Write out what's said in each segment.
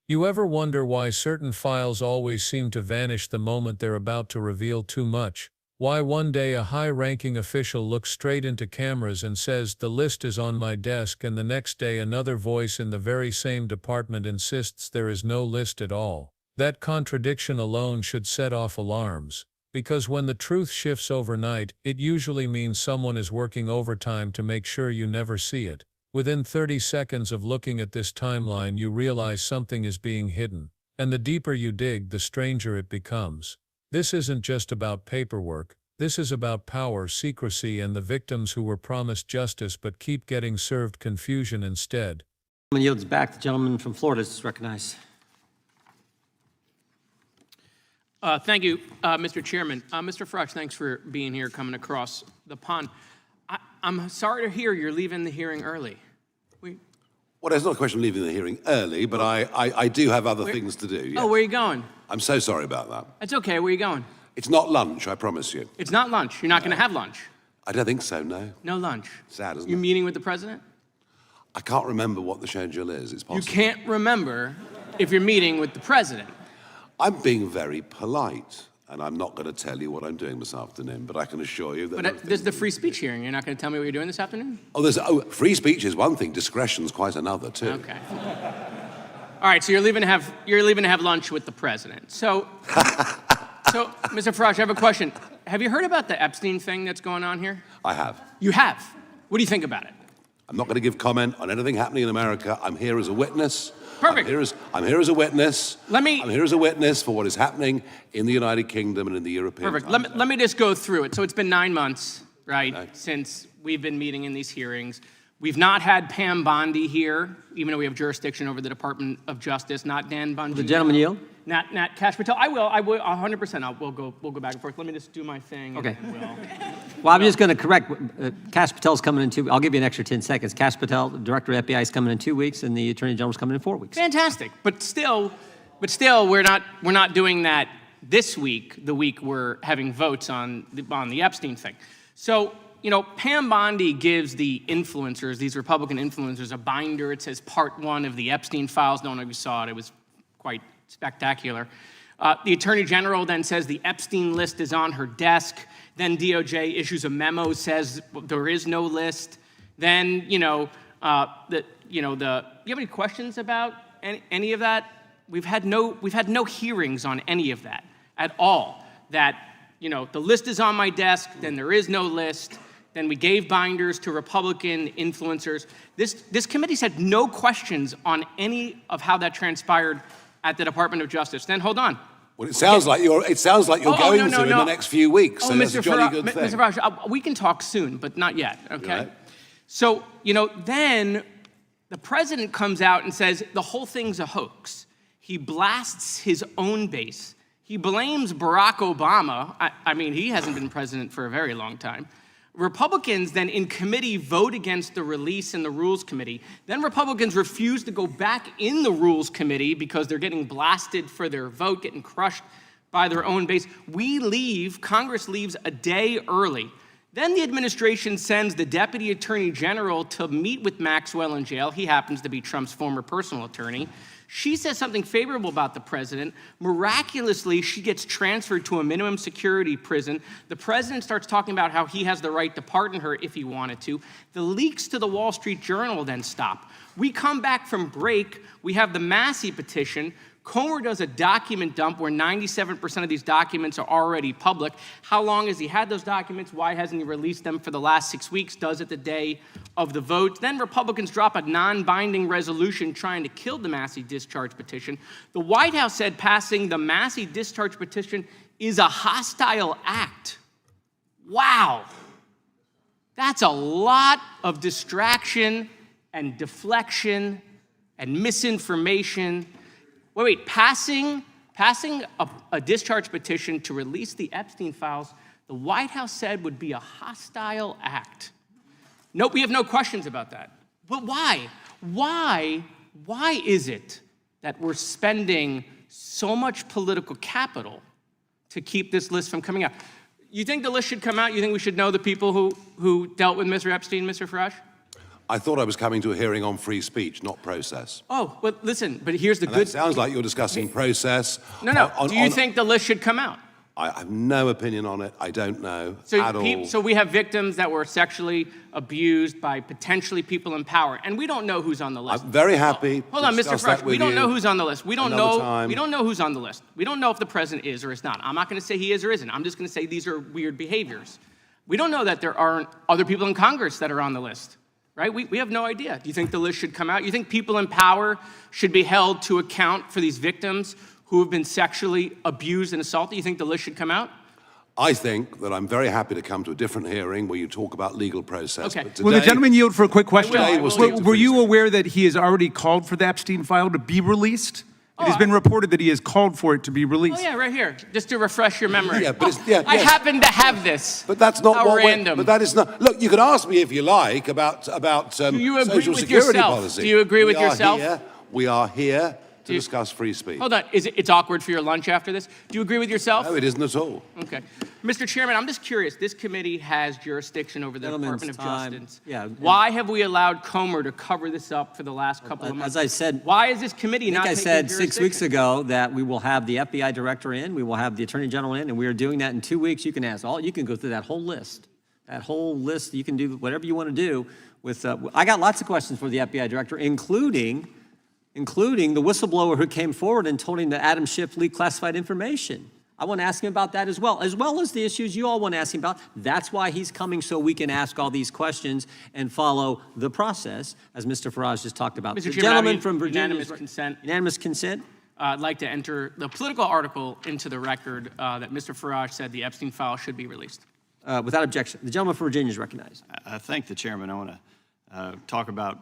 You ever wonder why certain files always seem to vanish the moment they're about to reveal too much? Why one day a high-ranking official looks straight into cameras and says, "The list is on my desk," and the next day another voice in the very same department insists there is no list at all? That contradiction alone should set off alarms, because when the truth shifts overnight, it usually means someone is working overtime to make sure you never see it. Within 30 seconds of looking at this timeline, you realize something is being hidden, and the deeper you dig, the stranger it becomes. This isn't just about paperwork. This is about power, secrecy, and the victims who were promised justice but keep getting served confusion instead. The gentleman yields back. The gentleman from Florida is recognized. Thank you, Mr. Chairman. Mr. Frosch, thanks for being here, coming across the pond. I'm sorry to hear you're leaving the hearing early. Well, it's not a question of leaving the hearing early, but I do have other things to do. Yes. Oh, where are you going? I'm so sorry about that. It's okay. Where are you going? It's not lunch, I promise you. It's not lunch. You're not going to have lunch. I don't think so, no. No lunch. Sad, isn't You're it? meeting with the president? I can't remember what the schedule is. It's possible. You can't remember if you're meeting with the president. I'm being very polite, and I'm not going to tell you what I'm doing this afternoon, but I can assure you that... But there's the free speech hearing. You're not going to tell me what you're doing this afternoon? Free speech is one thing, discretion's quite another, too. Okay. All right, so you're leaving to have lunch with the president. So, Mr. Frosch, I have a question. Have you heard about the Epstein thing that's going on here? I have. You have? What do you think about it? I'm not going to give comment on anything happening in America. I'm here as a witness. Perfect. I'm here as a witness. I'm here as a witness for what is happening in the United Kingdom and in the European. Perfect. Let me just go through it. So it's been 9 months, right, since we've been meeting in these hearings. We've not had Pam Bondi here, even though we have jurisdiction over the Department of Justice. Not Dan Bungie. The gentleman yield. Not Kash Patel. I will 100%. We'll go back and forth. Let me just do my thing. Okay. Well, I'm just going to correct. Kash Patel's coming in 2. I'll give you an extra 10 seconds. Kash Patel, the director of FBI, is coming in 2 weeks, and the Attorney General's coming in 4 weeks. Fantastic. But still, we're not doing that this week. The week we're having votes on the Epstein thing. So, you know, Pam Bondi gives the influencers, these Republican influencers, a binder. It says Part 1 of the Epstein files. No one of you saw it. It was quite spectacular. The Attorney General then says the Epstein list is on her desk. Then DOJ issues a memo, says there is no list. Then, you have any questions about any of that? We've had no hearings on any of that at all. That, the list is on my desk, then there is no list. Then we gave binders to Republican influencers. This committee's had no questions on any of how that transpired at the Department of Justice. Then hold on. Well, it sounds like you're going to in the next few weeks. So that's a jolly good thing. Mr. Frosch, we can talk soon, but not yet. Okay. Right. So then the president comes out and says the whole thing's a hoax. He blasts his own base. He blames Barack Obama. I mean, he hasn't been president for a very long time. Republicans then in committee vote against the release in the Rules Committee. Then Republicans refuse to go back in the Rules Committee because they're getting blasted for their vote, getting crushed by their own base. Congress leaves a day early. Then the administration sends the Deputy Attorney General to meet with Maxwell in jail. He happens to be Trump's former personal attorney. She says something favorable about the president. Miraculously, she gets transferred to a minimum security prison. The president starts talking about how he has the right to pardon her if he wanted to. The leaks to the Wall Street Journal then stop. We come back from break. We have the Massey petition. Comer does a document dump where 97% of these documents are already public. How long has he had those documents? Why hasn't he released them for the last 6 weeks? Does it the day of the vote. Then Republicans drop a non-binding resolution trying to kill the Massey discharge petition. The White House said passing the Massey discharge petition is a hostile act. Wow. That's a lot of distraction and deflection and misinformation. Wait, passing a discharge petition to release the Epstein files, the White House said would be a hostile act. Nope, we have no questions about that. But why? Why is it that we're spending so much political capital to keep this list from coming out? You think the list should come out? You think we should know the people who dealt with Mr. Epstein, Mr. Frosch? I thought I was coming to a hearing on free speech, not process. Oh, well, listen, but here's the And good... that sounds like you're discussing process. No. Do you think the list should come out? I have no opinion on it. I don't know So, at all. so we have victims that were sexually abused by potentially people in power, and we don't know who's on the list. I'm very happy. Hold on, Mr. Fresh. We don't know who's on the list. We don't know. Time. We don't know who's on the list. We don't know if the president is or is not. I'm not going to say he is or isn't. I'm just going to say these are weird behaviors. We don't know that there aren't other people in Congress that are on the list, right? We have no idea. Do you think the list should come out? You think people in power should be held to account for these victims who have been sexually abused and assaulted? You think the list should come out? I think that I'm very happy to come to a different hearing where you talk about legal process. Okay. But today, Will the gentleman yield for a quick question? I will. Were you aware that he has already called for the Epstein file to be released? It has been reported that he has called for it to be released. Oh yeah, right here, just to refresh your memory. Yeah, but it's, I happen to have this. But that's not How what random. But that is not. Look, you can ask me if you like about Do you agree social with security yourself? policy. Do you agree with yourself? We are here to discuss free speech. Hold on, it's awkward for your lunch after this? Do you agree with yourself? No, it isn't at all. Okay. Mr. Chairman, I'm just curious. This committee has jurisdiction over the Gentleman's Department of time. Justice. Yeah. Why have we allowed Comer to cover this up for the last couple of months? As I said, why is this committee not I taking said 6 weeks jurisdiction? ago that we will have the FBI director in, we will have the attorney general in, and we are doing that in 2 weeks. You can you can go through that whole list. That whole list, you can do whatever you want to do with, I got lots of questions for the FBI director, including the whistleblower who came forward and told him that Adam Schiff leaked classified information. I want to ask him about that as well as the issues you all want to ask him about. That's why he's coming, so we can ask all these questions and follow the process, as Mr. Farage just talked about. Mr. The Chairman, gentleman from Virginia. unanimous consent. Unanimous consent? I'd like to enter the political article into the record that Mr. Farage said the Epstein file should be released. Without objection. The gentleman from Virginia is recognized. I thank the chairman. I want to talk about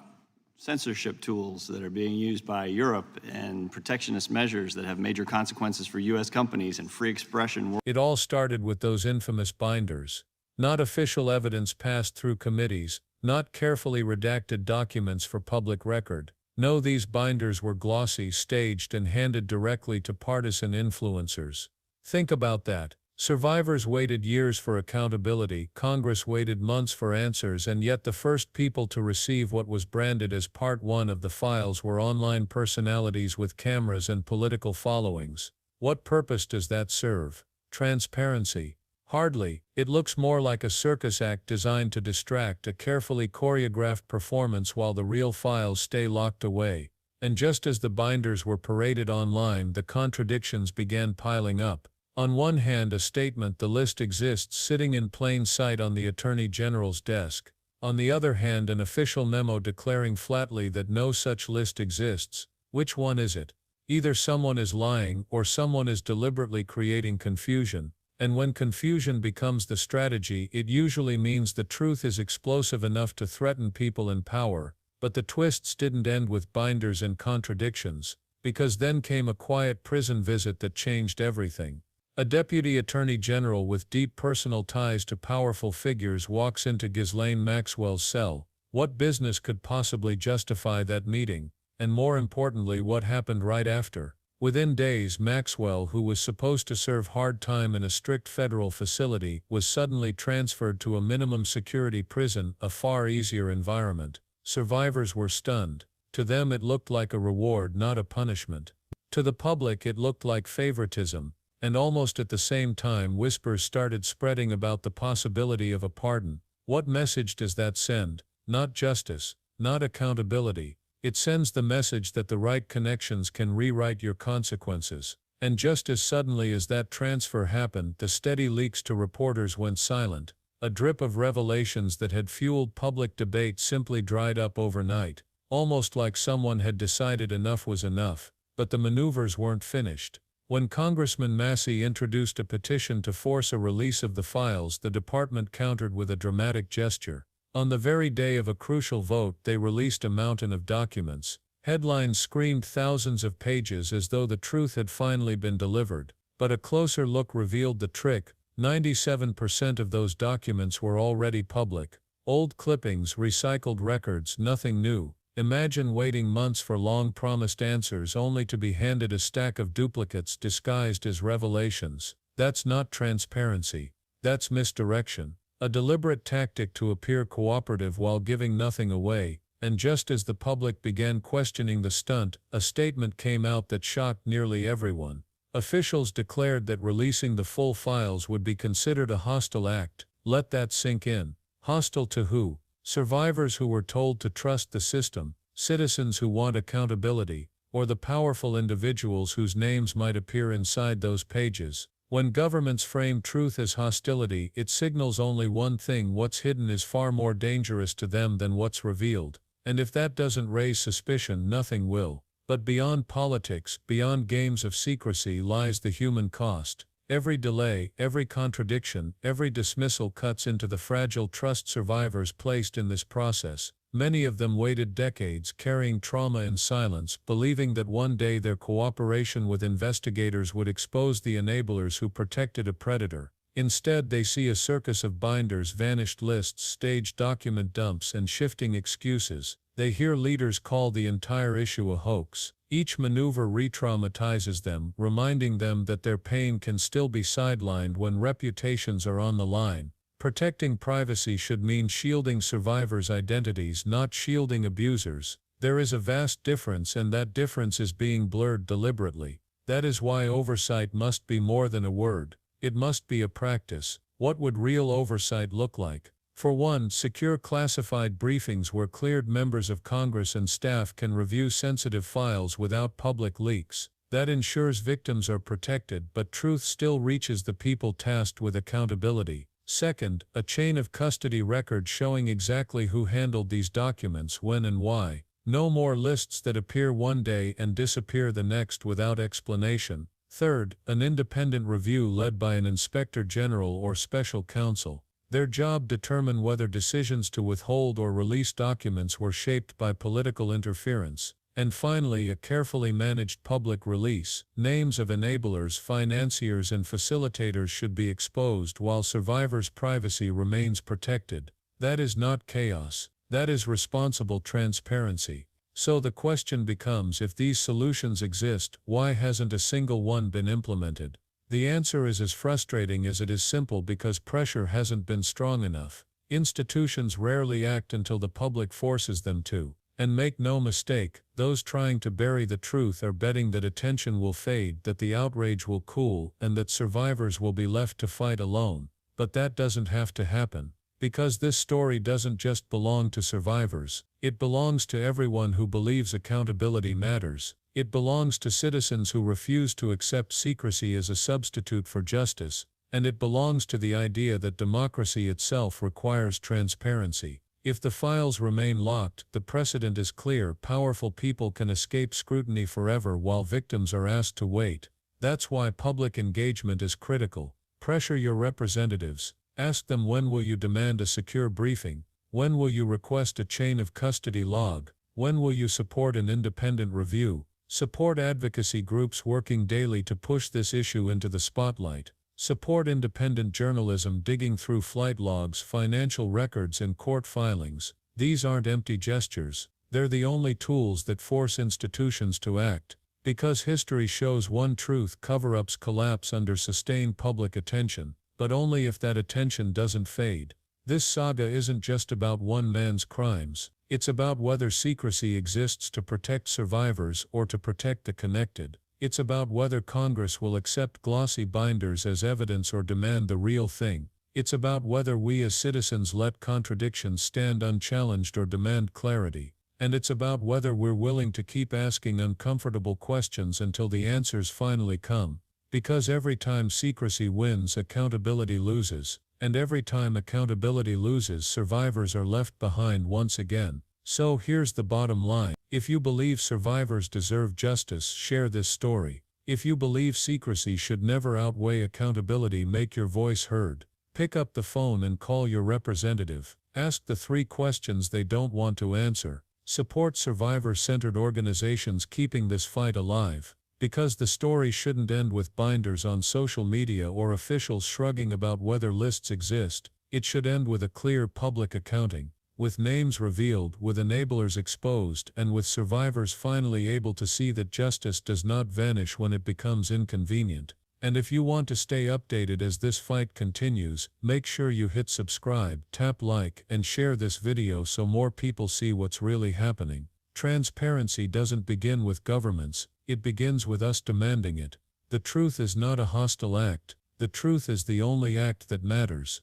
censorship tools that are being used by Europe and protectionist measures that have major consequences for U.S. companies and free expression. It all started with those infamous binders. Not official evidence passed through committees, not carefully redacted documents for public record. No, these binders were glossy, staged, and handed directly to partisan influencers. Think about that. Survivors waited years for accountability, Congress waited months for answers, and yet the first people to receive what was branded as Part 1 of the files were online personalities with cameras and political followings. What purpose does that serve? Transparency? Hardly. It looks more like a circus act designed to distract, a carefully choreographed performance while the real files stay locked away. And just as the binders were paraded online, the contradictions began piling up. On one hand, a statement the list exists sitting in plain sight on the Attorney General's desk. On the other hand, an official memo declaring flatly that no such list exists. Which one is it? Either someone is lying or someone is deliberately creating confusion. And when confusion becomes the strategy, it usually means the truth is explosive enough to threaten people in power. But the twists didn't end with binders and contradictions, because then came a quiet prison visit that changed everything. A deputy attorney general with deep personal ties to powerful figures walks into Ghislaine Maxwell's cell. What business could possibly justify that meeting? And more importantly, what happened right after? Within days, Maxwell, who was supposed to serve hard time in a strict federal facility, was suddenly transferred to a minimum security prison, a far easier environment. Survivors were stunned. To them it looked like a reward, not a punishment. To the public it looked like favoritism. And almost at the same time, whispers started spreading about the possibility of a pardon. What message does that send? Not justice, not accountability. It sends the message that the right connections can rewrite your consequences. And just as suddenly as that transfer happened, the steady leaks to reporters went silent. A drip of revelations that had fueled public debate simply dried up overnight, almost like someone had decided enough was enough. But the maneuvers weren't finished. When Congressman Massey introduced a petition to force a release of the files, the department countered with a dramatic gesture. On the very day of a crucial vote, they released a mountain of documents. Headlines screamed thousands of pages as though the truth had finally been delivered. But a closer look revealed the trick. 97% of those documents were already public. Old clippings, recycled records, nothing new. Imagine waiting months for long-promised answers only to be handed a stack of duplicates disguised as revelations. That's not transparency. That's misdirection. A deliberate tactic to appear cooperative while giving nothing away, and just as the public began questioning the stunt, a statement came out that shocked nearly everyone. Officials declared that releasing the full files would be considered a hostile act. Let that sink in. Hostile to who? Survivors who were told to trust the system, citizens who want accountability, or the powerful individuals whose names might appear inside those pages. When governments frame truth as hostility, it signals only one thing: what's hidden is far more dangerous to them than what's revealed. And if that doesn't raise suspicion, nothing will. But beyond politics, beyond games of secrecy, lies the human cost. Every delay, every contradiction, every dismissal cuts into the fragile trust survivors placed in this process. Many of them waited decades, carrying trauma in silence, believing that one day their cooperation with investigators would expose the enablers who protected a predator. Instead, they see a circus of binders, vanished lists, staged document dumps, and shifting excuses. They hear leaders call the entire issue a hoax. Each maneuver re-traumatizes them, reminding them that their pain can still be sidelined when reputations are on the line. Protecting privacy should mean shielding survivors' identities, not shielding abusers. There is a vast difference, and that difference is being blurred deliberately. That is why oversight must be more than a word. It must be a practice. What would real oversight look like? For one, secure classified briefings where cleared members of Congress and staff can review sensitive files without public leaks. That ensures victims are protected, but truth still reaches the people tasked with accountability. Second, a chain of custody records showing exactly who handled these documents, when and why. No more lists that appear one day and disappear the next without explanation. Third, an independent review led by an inspector general or special counsel. Their job determine whether decisions to withhold or release documents were shaped by political interference. And finally, a carefully managed public release. Names of enablers, financiers, and facilitators should be exposed while survivors' privacy remains protected. That is not chaos. That is responsible transparency. So the question becomes, if these solutions exist, why hasn't a single one been implemented? The answer is as frustrating as it is simple: because pressure hasn't been strong enough. Institutions rarely act until the public forces them to. And make no mistake, those trying to bury the truth are betting that attention will fade, that the outrage will cool, and that survivors will be left to fight alone. But that doesn't have to happen. Because this story doesn't just belong to survivors. It belongs to everyone who believes accountability matters. It belongs to citizens who refuse to accept secrecy as a substitute for justice. And it belongs to the idea that democracy itself requires transparency. If the files remain locked, the precedent is clear: powerful people can escape scrutiny forever while victims are asked to wait. That's why public engagement is critical. Pressure your representatives. Ask them, when will you demand a secure briefing? When will you request a chain of custody log? When will you support an independent review? Support advocacy groups working daily to push this issue into the spotlight. Support independent journalism digging through flight logs, financial records, and court filings. These aren't empty gestures. They're the only tools that force institutions to act. Because history shows one truth: cover-ups collapse under sustained public attention, but only if that attention doesn't fade. This saga isn't just about one man's crimes. It's about whether secrecy exists to protect survivors or to protect the connected. It's about whether Congress will accept glossy binders as evidence or demand the real thing. It's about whether we as citizens let contradictions stand unchallenged or demand clarity. And it's about whether we're willing to keep asking uncomfortable questions until the answers finally come. Because every time secrecy wins, accountability loses. And every time accountability loses, survivors are left behind once again. So here's the bottom line. If you believe survivors deserve justice, share this story. If you believe secrecy should never outweigh accountability, make your voice heard. Pick up the phone and call your representative. Ask the 3 questions they don't want to answer. Support survivor-centered organizations keeping this fight alive. Because the story shouldn't end with binders on social media or officials shrugging about whether lists exist. It should end with a clear public accounting. With names revealed, with enablers exposed, and with survivors finally able to see that justice does not vanish when it becomes inconvenient. And if you want to stay updated as this fight continues, make sure you hit subscribe, tap like, and share this video so more people see what's really happening. Transparency doesn't begin with governments, it begins with us demanding it. The truth is not a hostile act, the truth is the only act that matters.